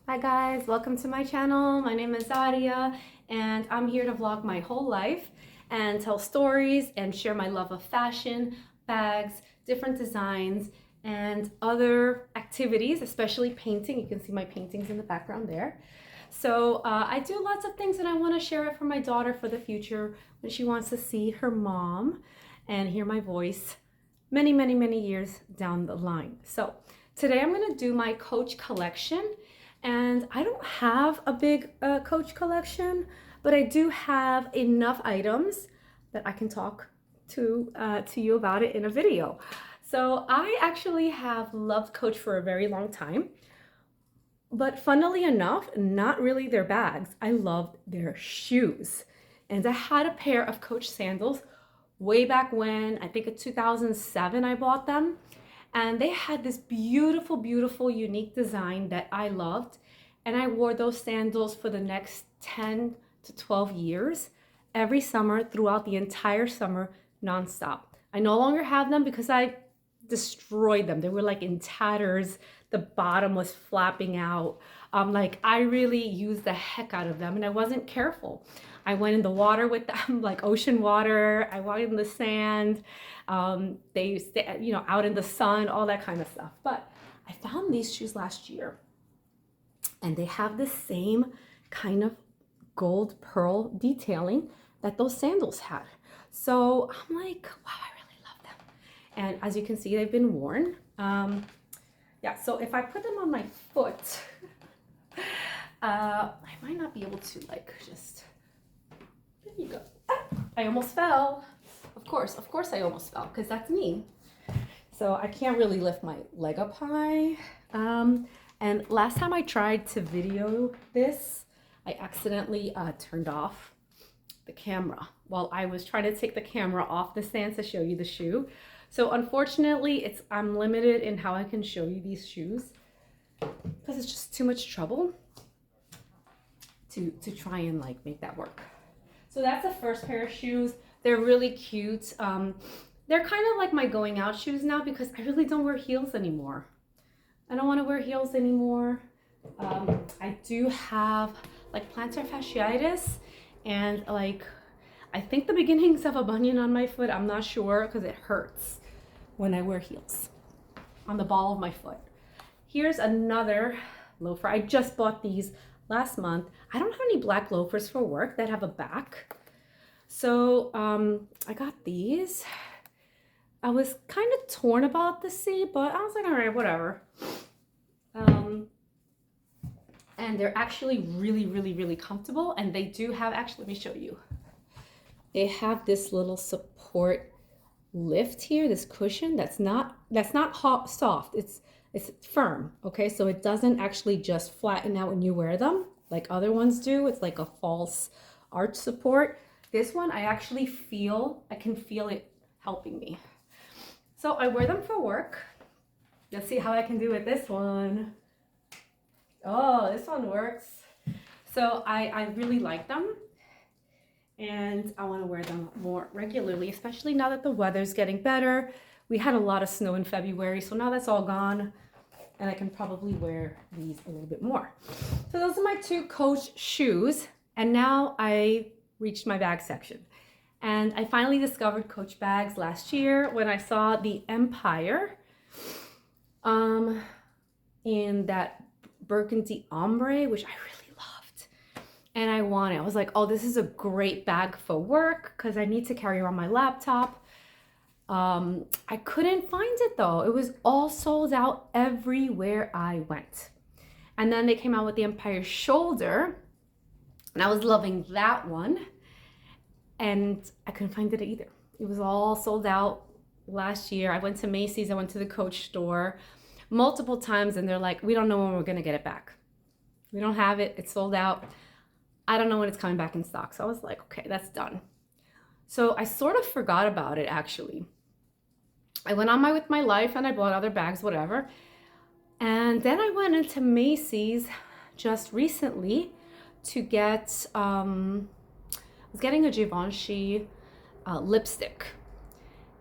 Hi guys, welcome to my channel. My name is Zadia and I'm here to vlog my whole life and tell stories and share my love of fashion, bags, different designs, and other activities, especially painting. You can see my paintings in the background there. So I do lots of things and I want to share it for my daughter for the future when she wants to see her mom and hear my voice many years down the line. So today I'm going to do my Coach collection. And I don't have a big Coach collection, but I do have enough items that I can talk to you about it in a video. So I actually have loved Coach for a very long time, but funnily enough, not really their bags. I loved their shoes. And I had a pair of Coach sandals way back when, I think in 2007 I bought them. And they had this beautiful, unique design that I loved. And I wore those sandals for the next 10 to 12 years, every summer, throughout the entire summer, nonstop. I no longer have them because I destroyed them. They were like in tatters. The bottom was flapping out. Like I really used the heck out of them and I wasn't careful. I went in the water with them, like ocean water. I walked in the sand. They stay, out in the sun, all that kind of stuff. But I found these shoes last year and they have the same kind of gold pearl detailing that those sandals had. So I'm like, wow, I really love them. And as you can see, they've been worn. Yeah, so if I put them on my foot, I might not be able to just, there you go. I almost fell. Of course I almost fell because that's me. So I can't really lift my leg up high. And last time I tried to video this, I accidentally turned off the camera while I was trying to take the camera off the stand to show you the shoe. So unfortunately, I'm limited in how I can show you these shoes because it's just too much trouble to try and make that work. So that's the first pair of shoes. They're really cute. They're kind of like my going out shoes now because I really don't wear heels anymore. I don't want to wear heels anymore. I do have plantar fasciitis and I think the beginnings of a bunion on my foot. I'm not sure because it hurts when I wear heels on the ball of my foot. Here's another loafer. I just bought these last month. I don't have any black loafers for work that have a back. So I got these. I was kind of torn about the seat, but I was like, all right, whatever. And they're actually really comfortable. And they do have, actually, let me show you. They have this little support lift here, this cushion that's not soft. It's firm, okay? So it doesn't actually just flatten out when you wear them like other ones do. It's like a false arch support. This one, I actually I can feel it helping me. So I wear them for work. Let's see how I can do with this one. Oh, this one works. So I really like them. And I want to wear them more regularly, especially now that the weather's getting better. We had a lot of snow in February, so now that's all gone. And I can probably wear these a little bit more. So those are my two Coach shoes. And now I reached my bag section. And I finally discovered Coach bags last year when I saw the Empire in that burgundy ombre, which I really loved. And I wanted. I was like, oh, this is a great bag for work because I need to carry around my laptop. I couldn't find it though. It was all sold out everywhere I went. And then they came out with the Empire shoulder and I was loving that one. And I couldn't find it either. It was all sold out last year. I went to Macy's, I went to the Coach store multiple times and they're like, we don't know when we're gonna get it back. We don't have it, it's sold out. I don't know when it's coming back in stock. So I was like, okay, that's done. So I sort of forgot about it actually. I went on with my life and I bought other bags, whatever. And then I went into Macy's just recently to get, I was getting a Givenchy lipstick.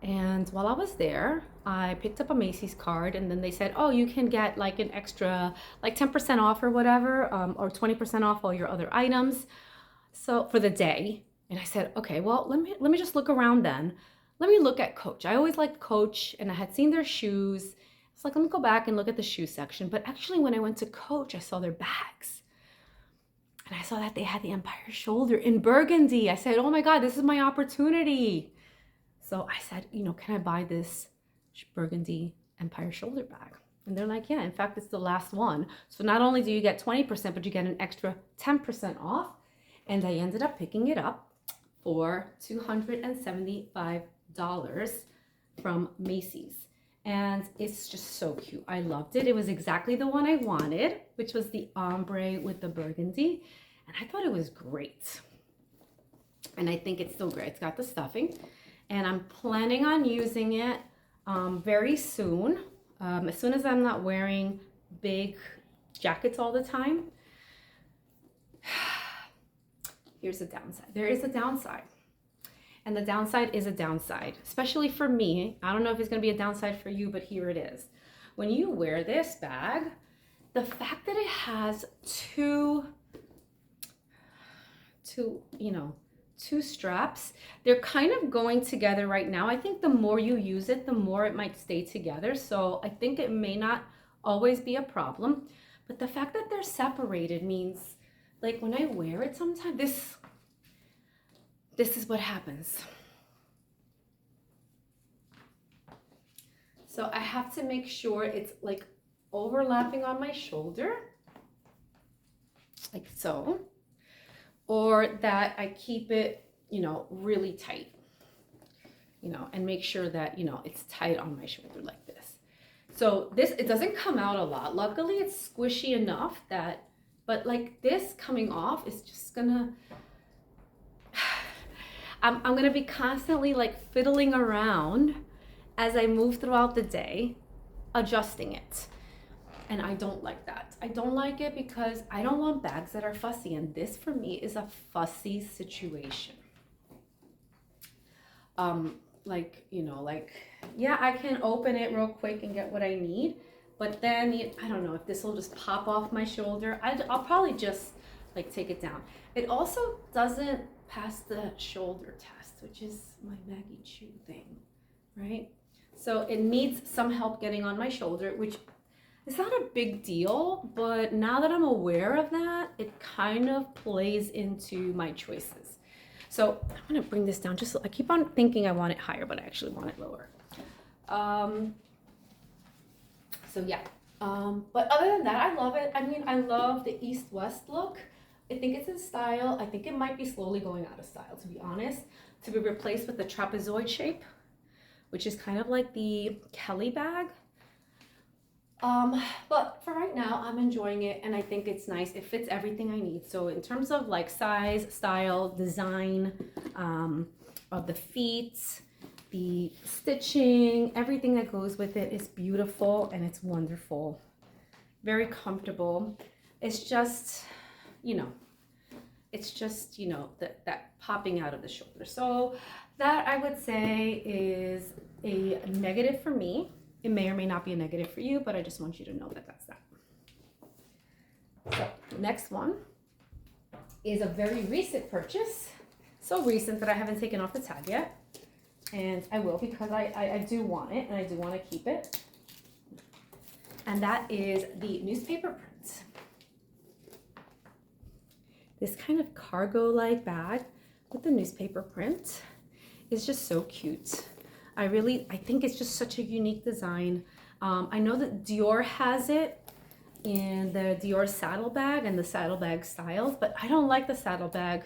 And while I was there, I picked up a Macy's card, and then they said, oh, you can get like an extra, like 10% off or whatever, or 20% off all your other items. So for the day. And I said, okay, well, let me just look around then. Let me look at Coach. I always liked Coach, and I had seen their shoes. It's like, let me go back and look at the shoe section. But actually, when I went to Coach, I saw their bags. And I saw that they had the Empire Shoulder in burgundy. I said, oh my God, this is my opportunity. So I said, can I buy this burgundy Empire Shoulder bag? And they're like, yeah, in fact, it's the last one. So not only do you get 20%, but you get an extra 10% off. And I ended up picking it up for $275 from Macy's. And it's just so cute. I loved it. It was exactly the one I wanted, which was the ombre with the burgundy. And I thought it was great. And I think it's still great. It's got the stuffing. And I'm planning on using it very soon. As soon as I'm not wearing big jackets all the time. Here's the downside. There is a downside. And the downside is a downside, especially for me. I don't know if it's going to be a downside for you, but here it is. When you wear this bag, the fact that it has two straps, they're kind of going together right now. I think the more you use it, the more it might stay together. So I think it may not always be a problem. But the fact that they're separated means, like, when I wear it sometimes, this is what happens. So I have to make sure it's like overlapping on my shoulder, like so, or that I keep it, really tight, and make sure that, it's tight on my shoulder like this. So it doesn't come out a lot. Luckily, it's squishy enough that, but like this coming off is just gonna, I'm gonna be constantly like fiddling around as I move throughout the day, adjusting it. And I don't like that. I don't like it because I don't want bags that are fussy. And this for me is a fussy situation. Yeah, I can open it real quick and get what I need. But then, I don't know if this will just pop off my shoulder. I'll probably just like take it down. It also doesn't pass the shoulder test, which is my Maggie Chu thing, right? So it needs some help getting on my shoulder, which is not a big deal, but now that I'm aware of that, it kind of plays into my choices. So I'm gonna bring this down I keep on thinking I want it higher, but I actually want it lower. But other than that, I love it. I mean, I love the East-West look. I think it's in style. I think it might be slowly going out of style, to be honest, to be replaced with the trapezoid shape, which is kind of like the Kelly bag. But for right now, I'm enjoying it, and I think it's nice. It fits everything I need. So in terms of like size, style, design, of the feet, the stitching, everything that goes with it is beautiful and it's wonderful. Very comfortable. It's just, that popping out of the shoulder. So that I would say is a negative for me. It may or may not be a negative for you, but I just want you to know that that's that. So the next one is a very recent purchase. So recent that I haven't taken off the tag yet. And I will, because I do want it and I do want to keep it. And that is the newspaper print. This kind of cargo-like bag with the newspaper print is just so cute. I think it's just such a unique design. I know that Dior has it in the Dior saddlebag and the saddlebag styles, but I don't like the saddlebag.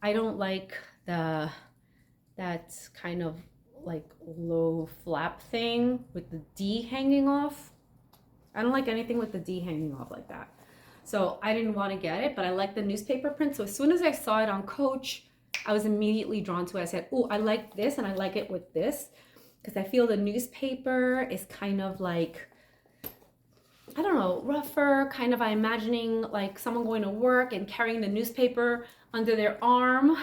I don't like that kind of like low flap thing with the D hanging off. I don't like anything with the D hanging off like that. So I didn't want to get it, but I like the newspaper print. So as soon as I saw it on Coach, I was immediately drawn to it. I said, oh, I like this and I like it with this. Because I feel the newspaper is kind of like, I don't know, rougher, kind of, I'm imagining like someone going to work and carrying the newspaper under their arm.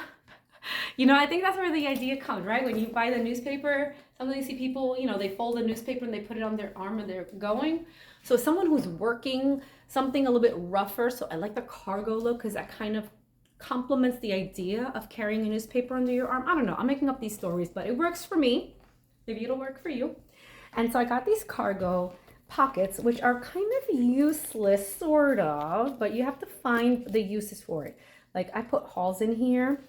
You know, I think that's where the idea comes, right? When you buy the newspaper, sometimes you see people, you know, they fold the newspaper and they put it on their arm and they're going. So someone who's working something a little bit rougher, so I like the cargo look because that kind of complements the idea of carrying a newspaper under your arm. I don't know, I'm making up these stories, but it works for me. Maybe it'll work for you. And so I got these cargo pockets, which are kind of useless, sort of, but you have to find the uses for it. Like I put hauls in here.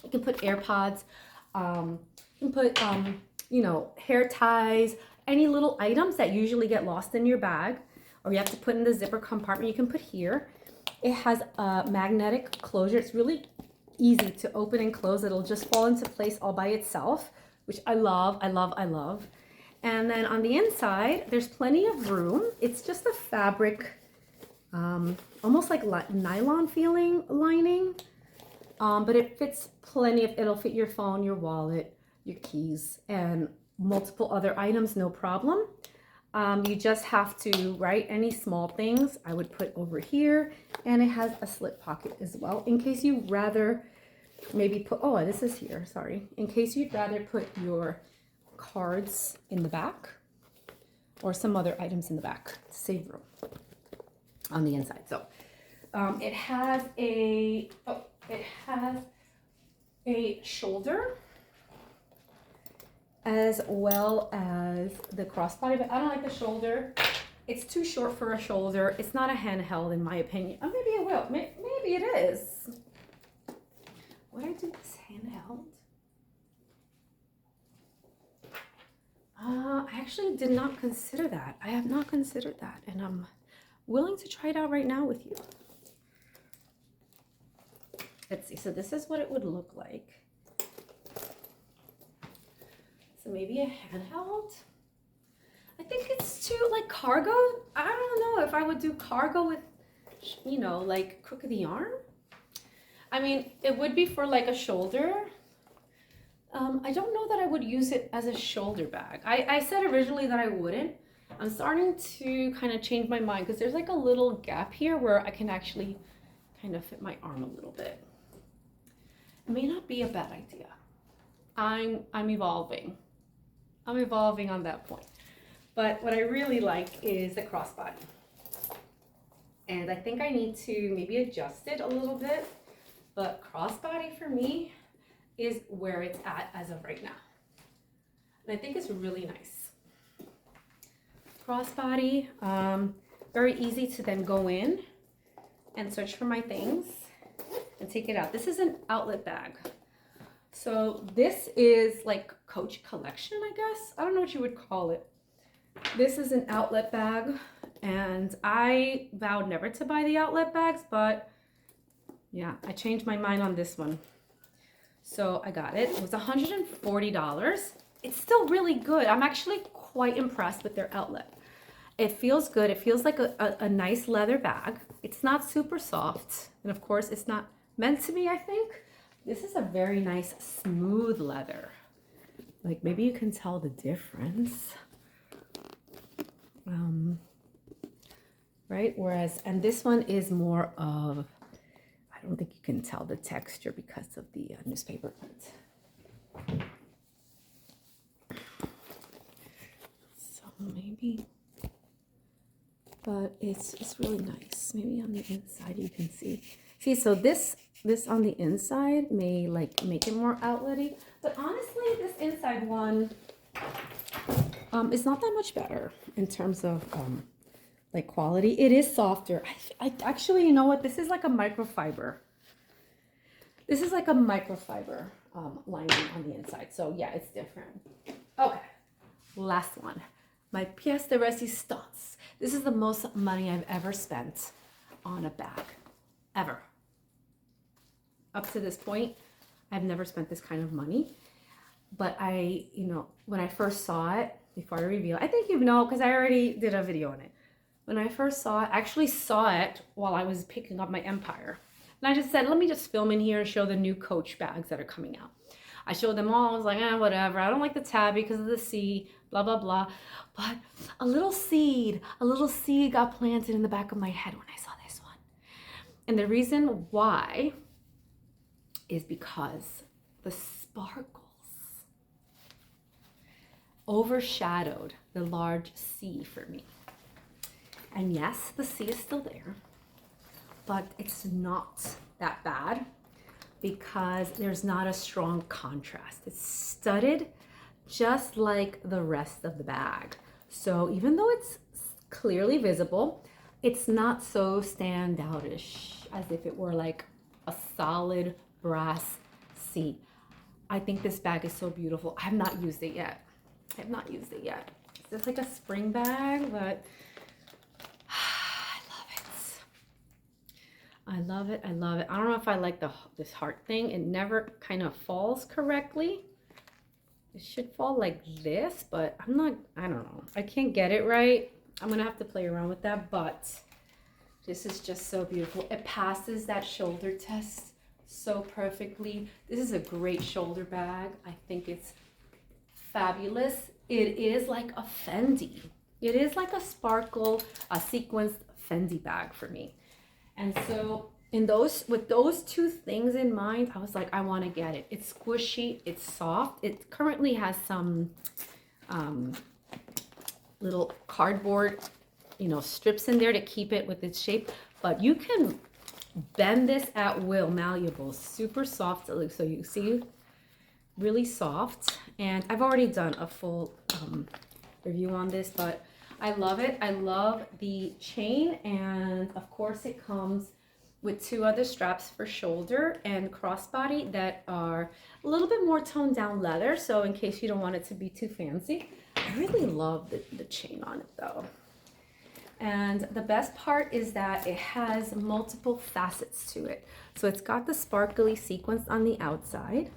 You can put AirPods, you can put, you know, hair ties, any little items that usually get lost in your bag or you have to put in the zipper compartment, you can put here. It has a magnetic closure. It's really easy to open and close. It'll just fall into place all by itself, which I love, I love, I love. And then on the inside, there's plenty of room. It's just a fabric, almost like nylon feeling lining. But it fits plenty of, it'll fit your phone, your wallet, your keys, and multiple other items, no problem. You just have to, right, any small things I would put over here, and it has a slip pocket as well, in case you'd rather maybe put, oh, this is here, sorry. In case you'd rather put your cards in the back or some other items in the back to save room on the inside. So it has a, it has a shoulder as well as the crossbody, but I don't like the shoulder. It's too short for a shoulder. It's not a handheld in my opinion. Or maybe it will. Maybe it is. Would I do this handheld? I actually did not consider that. I have not considered that, and I'm willing to try it out right now with you. Let's see, so this is what it would look like. So maybe a handheld. I think it's too, like, cargo. I don't know if I would do cargo with, you know, like crook of the arm. I mean, it would be for like a shoulder. I don't know that I would use it as a shoulder bag. I said originally that I wouldn't. I'm starting to kind of change my mind because there's like a little gap here where I can actually kind of fit my arm a little bit. It may not be a bad idea. I'm evolving. I'm evolving on that point. But what I really like is the crossbody. And I think I need to maybe adjust it a little bit. But crossbody for me is where it's at as of right now. And I think it's really nice. Crossbody, very easy to then go in and search for my things and take it out. This is an outlet bag. So this is like Coach collection, I guess. I don't know what you would call it. This is an outlet bag, and I vowed never to buy the outlet bags, but yeah, I changed my mind on this one. So I got it. It was $140. It's still really good. I'm actually quite impressed with their outlet. It feels good. It feels like a nice leather bag. It's not super soft. And of course, it's not meant to be, I think. This is a very nice smooth leather. Like maybe you can tell the difference. Right? Whereas, and this one is more of, I don't think you can tell the texture because of the newspaper. So maybe, but it's really nice. Maybe on the inside you can see. See, so this on the inside may like make it more outletty, but honestly, this inside one is not that much better in terms of like quality. It is softer. I actually, you know what? This is like a microfiber. This is like a microfiber lining on the inside. So yeah, it's different. Okay, last one. My pièce de résistance. This is the most money I've ever spent on a bag, ever. Up to this point, I've never spent this kind of money. But I, you know, when I first saw it, before I reveal, I think you know, because I already did a video on it. When I first saw it, I actually saw it while I was picking up my Empire. And I just said, let me just film in here and show the new Coach bags that are coming out. I showed them all. I was like, whatever. I don't like the tabby because of the C, blah, blah, blah. But a little seed got planted in the back of my head when I saw this one. And the reason why is because the sparkles overshadowed the large C for me. And yes, the C is still there, but it's not that bad because there's not a strong contrast. It's studded just like the rest of the bag. So even though it's clearly visible, it's not so standoutish as if it were like a solid brass C. I think this bag is so beautiful. I have not used it yet. I have not used it yet. It's just like a spring bag, but I love it. I love it. I love it. I don't know if I like this heart thing. It never kind of falls correctly. It should fall like this, but I don't know. I can't get it right. I'm gonna have to play around with that, but this is just so beautiful. It passes that shoulder test so perfectly. This is a great shoulder bag. I think it's fabulous. It is like a Fendi. It is like a sparkle, a sequenced Fendi bag for me. And so with those two things in mind, I was like, I want to get it. It's squishy, it's soft. It currently has some little cardboard, strips in there to keep it with its shape, but you can bend this at will, malleable, super soft. So you see, really soft. And I've already done a full review on this, but I love it. I love the chain, and of course it comes with two other straps for shoulder and crossbody that are a little bit more toned down leather, so in case you don't want it to be too fancy. I really love the chain on it though. And the best part is that it has multiple facets to it. So it's got the sparkly sequence on the outside,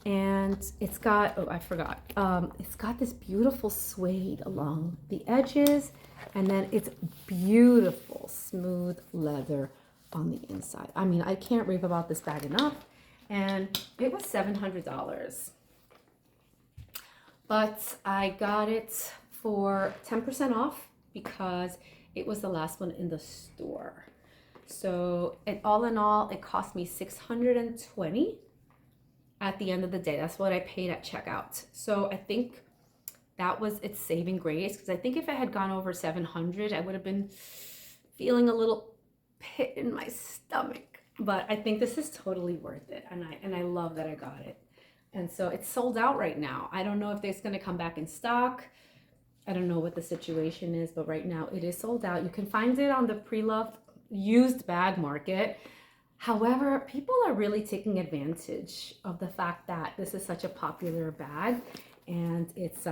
and it's got, oh, I forgot, it's got this beautiful suede along the edges, and then it's beautiful smooth leather on the inside. I mean, I can't rave about this bag enough, and it was $700. But I got it for 10% off because it was the last one in the store. So all in all, it cost me $620 at the end of the day. That's what I paid at checkout. So I think that was its saving grace, because I think if it had gone over $700, I would have been feeling a little pit in my stomach. But I think this is totally worth it, and I love that I got it. And so it's sold out right now. I don't know if it's going to come back in stock. I don't know what the situation is, but right now it is sold out. You can find it on the pre-loved used bag market. However, people are really taking advantage of the fact that this is such a popular bag, and it's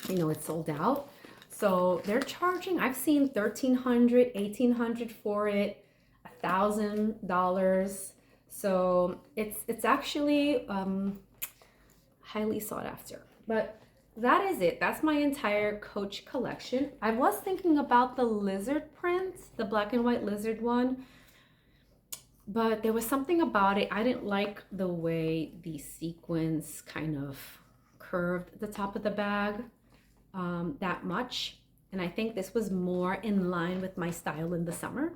it's sold out. So they're charging, I've seen $1,300, $1,800 for it, $1,000. So it's actually highly sought after. But that is it. That's my entire Coach collection. I was thinking about the lizard print, the black and white lizard one, but there was something about it. I didn't like the way the sequins kind of curved the top of the bag that much. And I think this was more in line with my style in the summer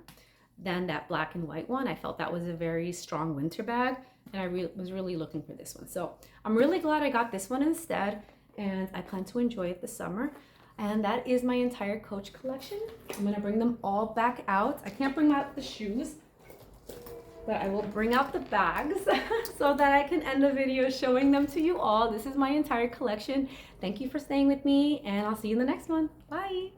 than that black and white one. I felt that was a very strong winter bag, and I was really looking for this one. So I'm really glad I got this one instead, and I plan to enjoy it this summer. And that is my entire Coach collection. I'm gonna bring them all back out. I can't bring out the shoes, but I will bring out the bags so that I can end the video showing them to you all. This is my entire collection. Thank you for staying with me, and I'll see you in the next one. Bye.